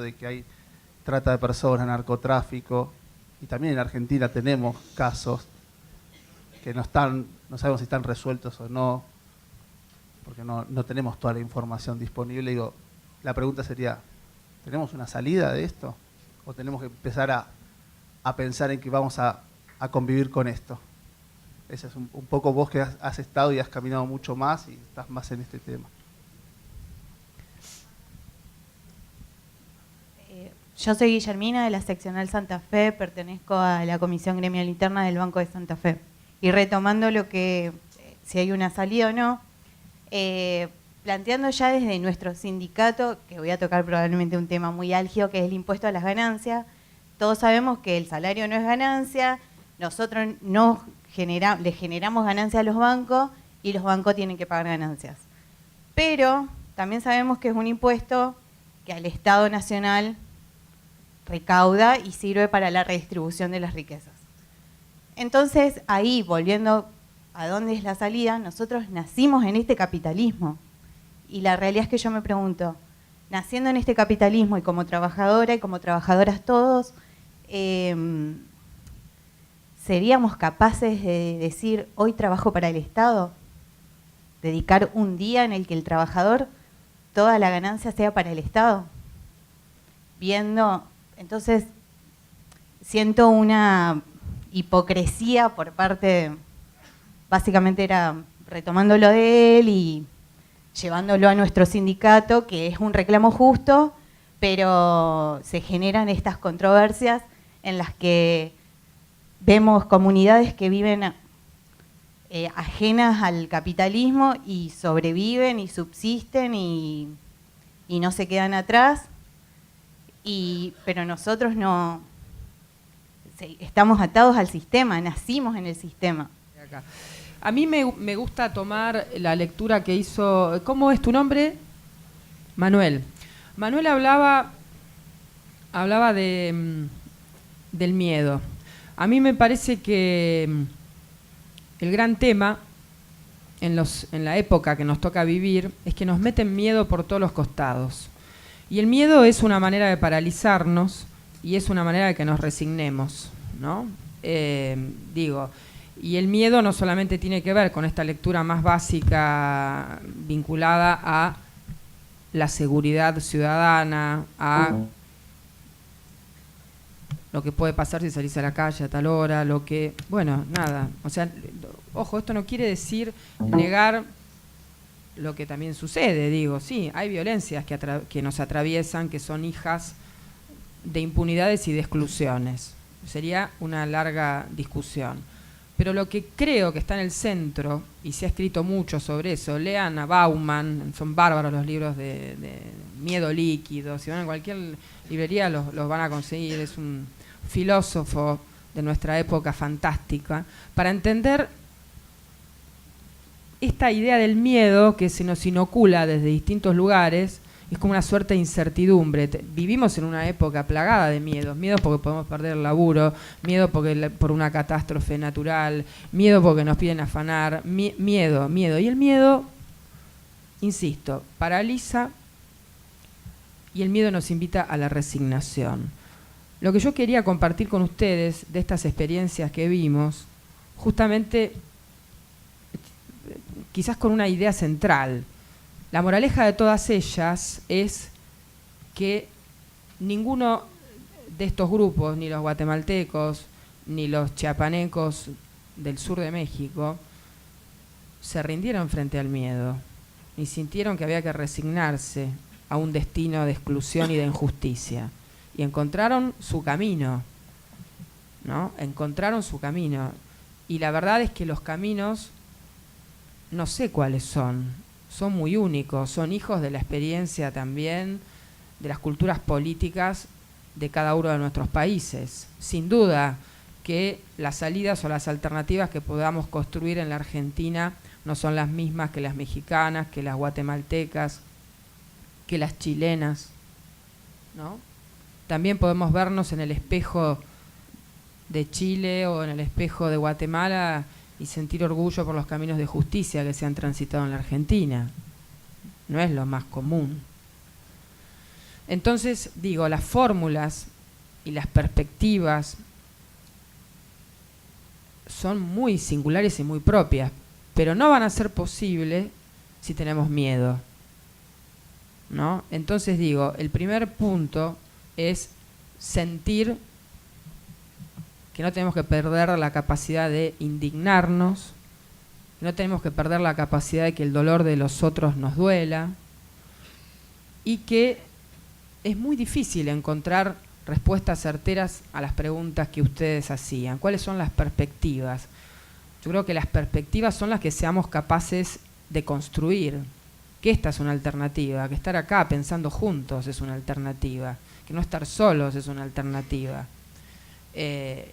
de que hay trata de personas, narcotráfico, y también en Argentina tenemos casos que no sabemos si están resueltos o no, porque no tenemos toda la información disponible. Digo, la pregunta sería, ¿tenemos una salida de esto? ¿O tenemos que empezar a pensar en que vamos a convivir con esto? Ese es un poco vos que has estado y has caminado mucho más y estás más en este tema. Yo soy Guillermina de la seccional Santa Fe, pertenezco a la Comisión Gremial Interna del Banco de Santa Fe. Y retomando lo que, si hay una salida o no, planteando ya desde nuestro sindicato, que voy a tocar probablemente un tema muy álgido, que es el impuesto a las ganancias. Todos sabemos que el salario no es ganancia, nosotros le generamos ganancias a los bancos y los bancos tienen que pagar ganancias. Pero también sabemos que es un impuesto que al Estado Nacional recauda y sirve para la redistribución de las riquezas. Entonces, ahí, volviendo a dónde es la salida, nosotros nacimos en este capitalismo. Y la realidad es que yo me pregunto, naciendo en este capitalismo y como trabajadora y como trabajadoras todos, ¿seríamos capaces de decir, hoy trabajo para el Estado? Dedicar un día en el que el trabajador, toda la ganancia sea para el Estado. Entonces, siento una hipocresía por parte, básicamente era retomándolo de él y llevándolo a nuestro sindicato, que es un reclamo justo, pero se generan estas controversias en las que vemos comunidades que viven ajenas al capitalismo y sobreviven y subsisten y no se quedan atrás, pero nosotros no, estamos atados al sistema, nacimos en el sistema. A mí me gusta tomar la lectura que hizo, ¿cómo es tu nombre? Manuel. Manuel hablaba del miedo. A mí me parece que el gran tema en la época que nos toca vivir es que nos meten miedo por todos los costados. Y el miedo es una manera de paralizarnos y es una manera de que nos resignemos, ¿no? Y el miedo no solamente tiene que ver con esta lectura más básica vinculada a la seguridad ciudadana, a lo que puede pasar si salís a la calle a tal hora, nada. O sea, ojo, esto no quiere decir negar lo que también sucede, sí, hay violencias que nos atraviesan, que son hijas de impunidades y de exclusiones. Sería una larga discusión. Pero lo que creo que está en el centro, y se ha escrito mucho sobre eso, lean a Bauman, son bárbaros los libros de miedo líquido, si van a cualquier librería los van a conseguir, es un filósofo de nuestra época fantástica, para entender esta idea del miedo que se nos inocula desde distintos lugares es como una suerte de incertidumbre. Vivimos en una época plagada de miedos. Miedo porque podemos perder el laburo, miedo por una catástrofe natural, miedo porque nos piden afanar, miedo. Y el miedo, insisto, paraliza, y el miedo nos invita a la resignación. Lo que yo quería compartir con ustedes de estas experiencias que vimos, justamente, quizás con una idea central. La moraleja de todas ellas es que ninguno de estos grupos, ni los guatemaltecos, ni los chiapanecos del sur de México, se rindieron frente al miedo, ni sintieron que había que resignarse a un destino de exclusión y de injusticia. Y encontraron su camino, ¿no? Encontraron su camino. Y la verdad es que los caminos, no sé cuáles son muy únicos, son hijos de la experiencia también, de las culturas políticas de cada uno de nuestros países. Sin duda que las salidas o las alternativas que podamos construir en la Argentina no son las mismas que las mexicanas, que las guatemaltecas, que las chilenas, ¿no? También podemos vernos en el espejo de Chile o en el espejo de Guatemala y sentir orgullo por los caminos de justicia que se han transitado en la Argentina. No es lo más común. Entonces, digo, las fórmulas y las perspectivas son muy singulares y muy propias, pero no van a ser posibles si tenemos miedo, ¿no? Entonces digo, el primer punto es sentir que no tenemos que perder la capacidad de indignarnos, que no tenemos que perder la capacidad de que el dolor de los otros nos duela, y que es muy difícil encontrar respuestas certeras a las preguntas que ustedes hacían. ¿Cuáles son las perspectivas? Yo creo que las perspectivas son las que seamos capaces de construir, que esta es una alternativa, que estar acá pensando juntos es una alternativa, que no estar solos es una alternativa.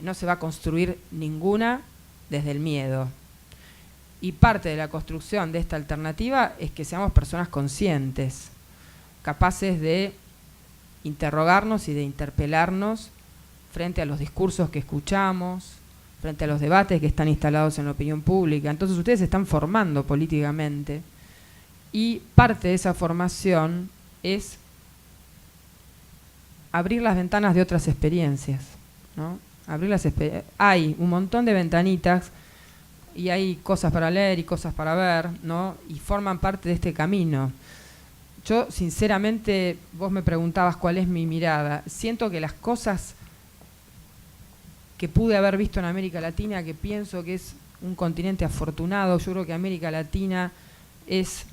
No se va a construir ninguna desde el miedo. Y parte de la construcción de esta alternativa es que seamos personas conscientes, capaces de interrogarnos y de interpelarnos frente a los discursos que escuchamos, frente a los debates que están instalados en la opinión pública. Entonces ustedes se están formando políticamente y parte de esa formación es abrir las ventanas de otras experiencias, ¿no? Hay un montón de ventanitas y hay cosas para leer y cosas para ver, ¿no? Y forman parte de este camino. Yo, sinceramente, vos me preguntabas cuál es mi mirada. Siento que las cosas que pude haber visto en América Latina, que pienso que es un continente afortunado, yo creo que América Latina es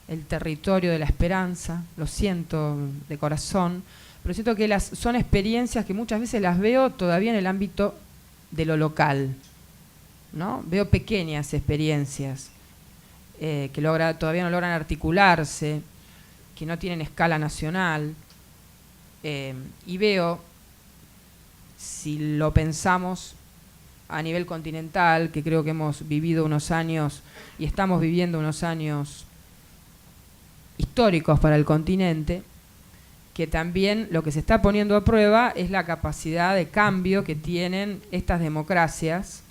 el territorio de la esperanza, lo siento de corazón, pero siento que son experiencias que muchas veces las veo todavía en el ámbito de lo local, ¿no? Veo pequeñas experiencias que todavía no logran articularse, que no tienen escala nacional, y veo, si lo pensamos a nivel continental, que creo que hemos vivido unos años y estamos viviendo unos años históricos para el continente, que también lo que se está poniendo a prueba es la capacidad de cambio que tienen estas democracias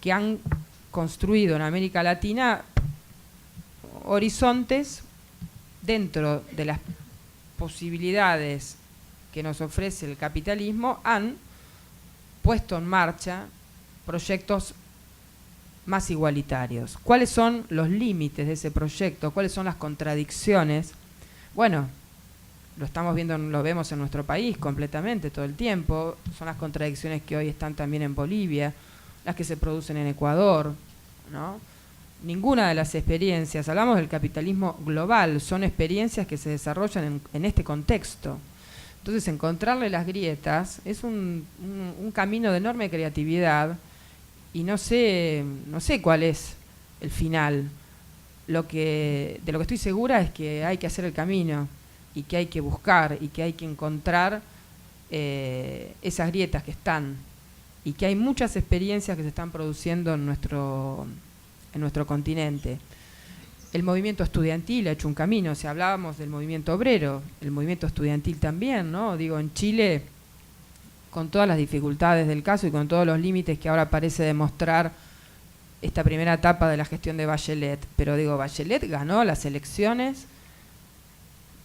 que han construido en América Latina horizontes dentro de las posibilidades que nos ofrece el capitalismo, han puesto en marcha proyectos más igualitarios. ¿Cuáles son los límites de ese proyecto? ¿Cuáles son las contradicciones? Bueno, lo estamos viendo, lo vemos en nuestro país completamente todo el tiempo. Son las contradicciones que hoy están también en Bolivia, las que se producen en Ecuador, ¿no? Ninguna de las experiencias, hablamos del capitalismo global, son experiencias que se desarrollan en este contexto. Entonces, encontrarle las grietas es un camino de enorme creatividad y no sé cuál es el final. De lo que estoy segura es que hay que hacer el camino y que hay que buscar y que hay que encontrar esas grietas que están y que hay muchas experiencias que se están produciendo en nuestro continente. el movimiento estudiantil ha hecho un camino. Si hablábamos del movimiento obrero, el movimiento estudiantil también, ¿no? Digo, en Chile, con todas las dificultades del caso y con todos los límites que ahora parece demostrar esta primera etapa de la gestión de Bachelet, pero digo, Bachelet ganó las elecciones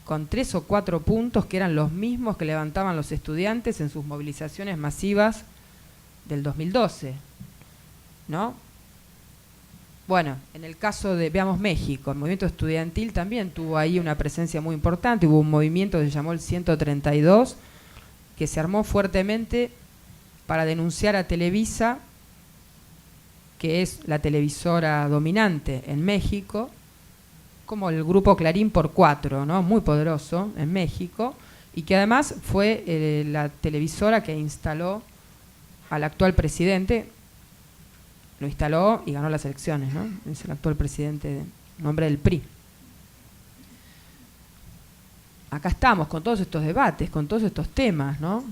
con 3 o 4 puntos que eran los mismos que levantaban los estudiantes en sus movilizaciones masivas del 2012, ¿no? Bueno, en el caso de, veamos México, el movimiento estudiantil también tuvo ahí una presencia muy importante, hubo un movimiento que se llamó el 132, que se armó fuertemente para denunciar a Televisa, que es la televisora dominante en México, como el grupo Clarín por 4, ¿no? Muy poderoso en México, y que además fue la televisora que instaló al actual presidente, lo instaló y ganó las elecciones, ¿no? Es el actual presidente, nombre del PRI. Acá estamos con todos estos debates, con todos estos temas, ¿no?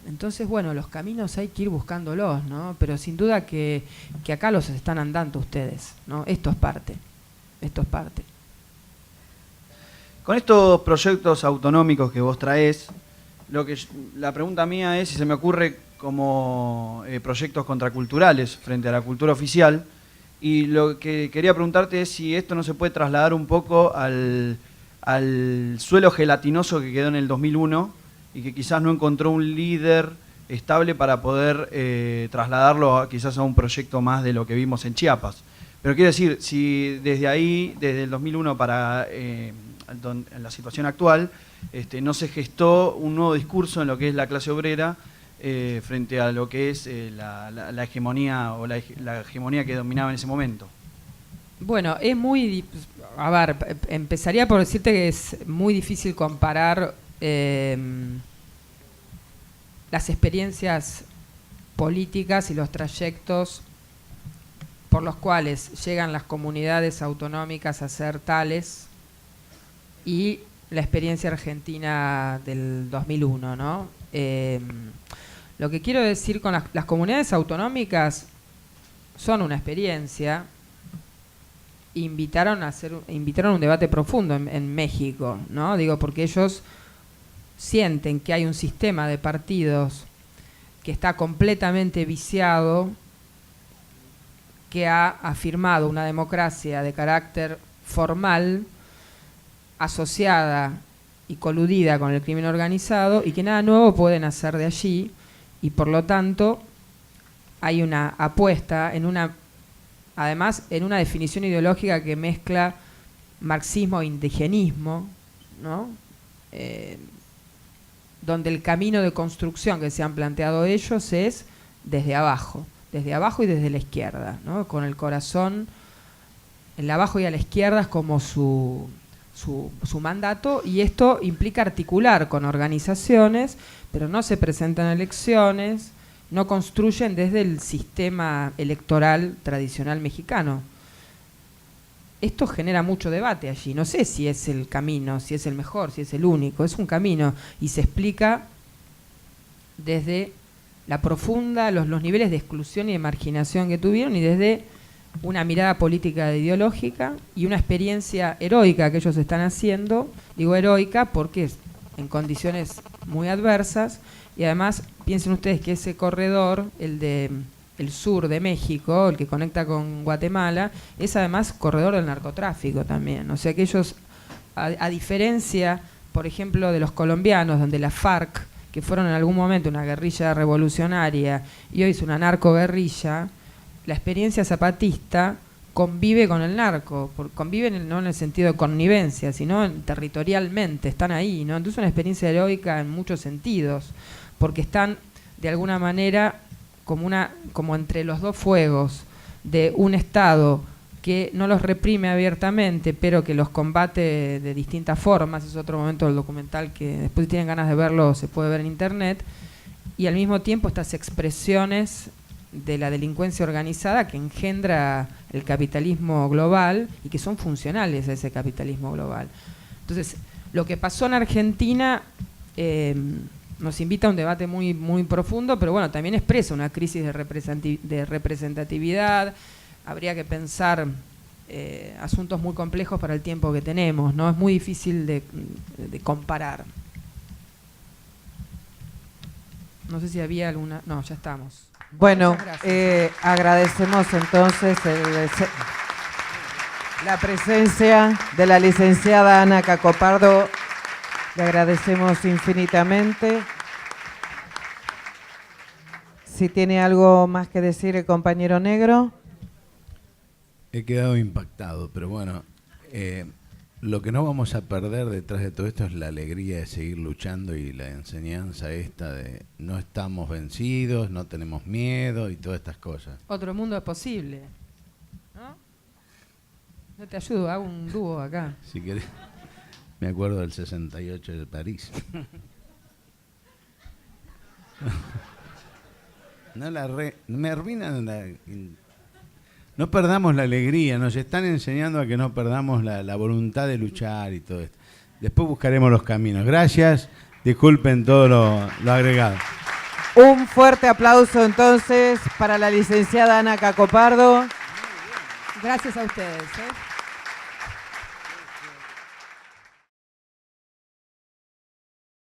Entonces, bueno, los caminos hay que ir buscándolos, ¿no? Pero sin duda que acá los están andando ustedes, ¿no? Esto es parte. Con estos proyectos autonómicos que vos traés, la pregunta mía es si se me ocurre como proyectos contraculturales frente a la cultura oficial, y lo que quería preguntarte es si esto no se puede trasladar un poco al suelo gelatinoso que quedó en el 2001 y que quizás no encontró un líder estable para poder trasladarlo quizás a un proyecto más de lo que vimos en Chiapas. Pero quiero decir, si desde ahí, desde el 2001 para en la situación actual, no se gestó un nuevo discurso en lo que es la clase obrera frente a lo que es la hegemonía o la hegemonía que dominaba en ese momento. Bueno, es muy... A ver, empezaría por decirte que es muy difícil comparar las experiencias políticas y los trayectos por los cuales llegan las comunidades autonómicas a ser tales y la experiencia argentina del 2001, ¿no? Lo que quiero decir con las comunidades autonómicas son una experiencia, invitaron a un debate profundo en México, ¿no? Digo, porque ellos sienten que hay un sistema de partidos que está completamente viciado, que ha afirmado una democracia de carácter formal, asociada y coludida con el crimen organizado, y que nada nuevo pueden hacer de allí, y por lo tanto hay una apuesta además en una definición ideológica que mezcla marxismo e indigenismo, ¿no? Donde el camino de construcción que se han planteado ellos es desde abajo y desde la izquierda, ¿no? Con el corazón en la abajo y a la izquierda es como su mandato, y esto implica articular con organizaciones, pero no se presentan elecciones, no construyen desde el sistema electoral tradicional mexicano. Esto genera mucho debate allí. No sé si es el camino, si es el mejor, si es el único. Es un camino y se explica desde la profunda, los niveles de exclusión y de marginación que tuvieron, y desde una mirada política e ideológica y una experiencia heroica que ellos están haciendo. Digo heroica porque es en condiciones muy adversas, y además piensen ustedes que ese corredor, el sur de México, el que conecta con Guatemala, es además corredor del narcotráfico también. O sea que ellos, a diferencia, por ejemplo, de los colombianos, donde la FARC, que fueron en algún momento una guerrilla revolucionaria y hoy es una narcoguerrilla, la experiencia zapatista convive con el narco, convive no en el sentido de connivencia, sino territorialmente, están ahí, ¿no? Entonces es una experiencia heroica en muchos sentidos, porque están de alguna manera como entre los dos fuegos de un Estado que no los reprime abiertamente, pero que los combate de distintas formas. Es otro momento del documental que después, si tienen ganas de verlo, se puede ver en internet, y al mismo tiempo estas expresiones de la delincuencia organizada que engendra el capitalismo global y que son funcionales a ese capitalismo global. Entonces, lo que pasó en Argentina nos invita a un debate muy, muy profundo, pero bueno, también expresa una crisis de representatividad. Habría que pensar asuntos muy complejos para el tiempo que tenemos, ¿no? Es muy difícil de comparar. No sé si había alguna... No, ya estamos. Bueno, Muchas gracias. agradecemos entonces la presencia de la licenciada Ana Cacopardo. Le agradecemos infinitamente. Si tiene algo más que decir el compañero negro. He quedado impactado, pero bueno, lo que no vamos a perder detrás de todo esto es la alegría de seguir luchando y la enseñanza esta de no estamos vencidos, no tenemos miedo y todas estas cosas. Otro mundo es posible, ¿no? Yo te ayudo, hago un dúo acá. Si querés, me acuerdo del 68 de París. Me arruinan no perdamos la alegría, nos están enseñando a que no perdamos la voluntad de luchar y todo esto. Después buscaremos los caminos. Gracias, disculpen todo lo agregado. Un fuerte aplauso entonces para la licenciada Ana Cacopardo. Gracias a ustedes, ¿eh?